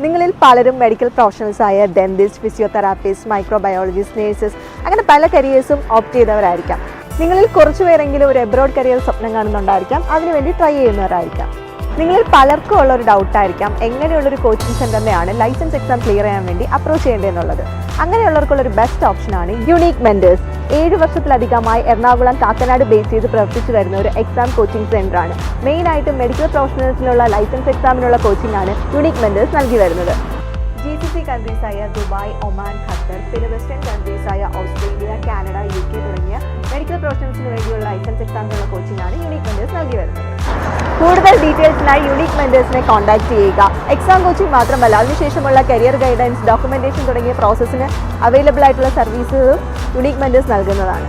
നിങ്ങളിൽ പലരും മെഡിക്കൽ പ്രൊഫഷണൽസായ ഡെന്റിസ്റ്റ്, ഫിസിയോതെറാപ്പിസ്റ്റ്, മൈക്രോബയോളജിസ്റ്റ്, നേഴ്സസ് അങ്ങനെ പല കരിയേഴ്സും ഓപ്റ്റ് ചെയ്തവരായിരിക്കാം. നിങ്ങളിൽ കുറച്ചുപേരെങ്കിലും ഒരു എബ്രോഡ് കരിയർ സ്വപ്നം കാണുന്നുണ്ടായിരിക്കാം, അതിനുവേണ്ടി ട്രൈ ചെയ്യുന്നവരായിരിക്കാം. നിങ്ങളിൽ പലർക്കും ഉള്ളൊരു ഡൗട്ടായിരിക്കാം എങ്ങനെയുള്ളൊരു കോച്ചിങ് സെൻ്ററിനെയാണ് ലൈസൻസ് എക്സാം ക്ലിയർ ചെയ്യാൻ വേണ്ടി അപ്രോച്ച് ചെയ്യേണ്ടതെന്നുള്ളത്. അങ്ങനെയുള്ളവർക്കുള്ളൊരു ബെസ്റ്റ് ഓപ്ഷനാണ് യുണീക്ക് മെൻറ്റേഴ്സ്. 7 വർഷത്തിലധികമായി എറണാകുളം, കാക്കനാട് ബേസ് ചെയ്ത് പ്രവർത്തിച്ചു വരുന്ന ഒരു എക്സാം കോച്ചിങ് സെൻ്ററാണ്. മെയിനായിട്ടും മെഡിക്കൽ പ്രൊഫഷണൽസിനുള്ള ലൈസൻസ് എക്സാമിനുള്ള കോച്ചിങ്ങാണ് യുണീക്ക് മെൻറ്റേഴ്സ് നൽകി വരുന്നത്. GCC കൺട്രീസായ ദുബായ്, ഒമാൻ, ഖത്തർ, പിന്നെ വെസ്റ്റേൺ കൺട്രീസായ ഓസ്ട്രേലിയ, കാനഡ, UK തുടങ്ങിയ മെഡിക്കൽ പ്രൊഫഷണൽസിന് വേണ്ടിയുള്ള ലൈസൻസ് എക്സാമിനുള്ള കോച്ചിങ്ങാണ് യുണീക്ക് മെൻറ്റേഴ്സ് നൽകി വരുന്നത്. കൂടുതൽ ഡീറ്റെയിൽസിനായി യുണീക്ക് മെൻറ്റേഴ്സിനെ കോൺടാക്ട് ചെയ്യുക. എക്സാം കോച്ചിങ് മാത്രമല്ല, അതിനുശേഷമുള്ള കരിയർ ഗൈഡൻസ്, ഡോക്യുമെൻറ്റേഷൻ തുടങ്ങിയ പ്രോസസ്സിന് അവൈലബിൾ ആയിട്ടുള്ള സർവീസുകളും യുണീക്ക് മെൻറ്റേഴ്സ് നൽകുന്നതാണ്.